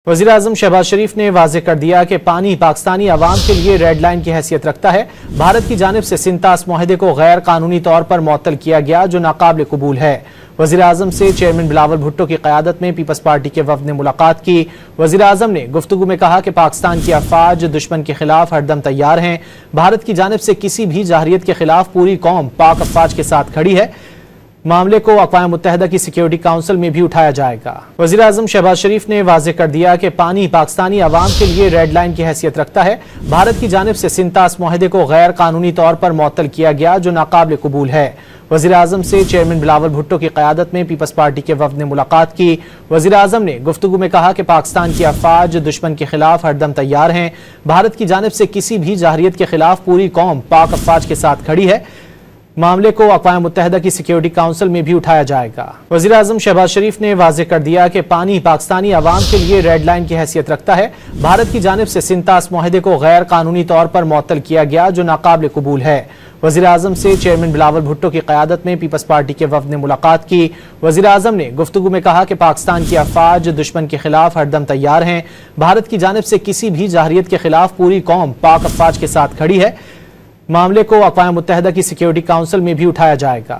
वज़ीर-ए-आज़म शहबाज शरीफ ने वाज़ेह कर दिया कि पानी पाकिस्तानी अवाम के लिए रेड लाइन की हैसियत रखता है। भारत की जानिब से सिंतास मुआहदे को गैर कानूनी तौर पर मुअत्तल किया गया, जो नाकाबिल कबूल है। वज़ीर-ए-आज़म से चेयरमैन बिलावल भुट्टो की क़यादत में पीपल्स पार्टी के वफ़द ने मुलाकात की। वज़ीर-ए-आज़म ने गुफ्तगू में कहा कि पाकिस्तान की अफ़वाज दुश्मन के खिलाफ हरदम तैयार हैं। भारत की जानिब से किसी भी जाहिरियत के खिलाफ पूरी कौम पाक अफ़वाज के साथ खड़ी है। मामले को अक़वाम मुत्तहिदा की सिक्योरिटी काउंसिल में भी उठाया जाएगा। वज़ीर-ए-आज़म शहबाज शरीफ ने वाज़ेह कर दिया कि पानी पाकिस्तानी अवाम के लिए रेड लाइन की हैसियत रखता है। भारत की जानिब से सिंतास मुआहदे को गैर कानूनी तौर पर मुअत्तल किया गया, जो नाकाबिल कबूल है। वज़ीर-ए-आज़म से चेयरमैन बिलावल भुट्टो की क़यादत में पीपल्स पार्टी के वफ़द ने मुलाकात की। वज़ीर-ए-आज़म ने गुफ्तगू में कहा कि पाकिस्तान की अफ़वाज दुश्मन के खिलाफ हरदम तैयार हैं। भारत की जानिब से किसी भी जाहिरियत के खिलाफ पूरी कौम पाक अफ़वाज के साथ खड़ी है। मामले को अक़वाम मुत्तहिदा की सिक्योरिटी काउंसिल में भी उठाया जाएगा। वज़ीर-ए-आज़म शहबाज शरीफ ने वाज़ेह कर दिया कि पानी पाकिस्तानी अवाम के लिए रेड लाइन की हैसियत रखता है। भारत की जानिब से सिंतास मुआहदे को गैर कानूनी तौर पर मुअत्तल किया गया, जो नाकाबिल कबूल है। वज़ीर-ए-आज़म से चेयरमैन बिलावल भुट्टो की क़यादत में पीपल्स पार्टी के वफ़द ने मुलाकात की। वज़ीर-ए-आज़म ने गुफ्तगू में कहा कि पाकिस्तान की अफ़वाज दुश्मन के खिलाफ हरदम तैयार हैं। भारत की जानिब से किसी भी जाहिरियत के खिलाफ पूरी कौम पाक अफ़वाज के साथ खड़ी है। मामले को अक़वाम मुत्तहिदा की सिक्योरिटी काउंसिल में भी उठाया जाएगा।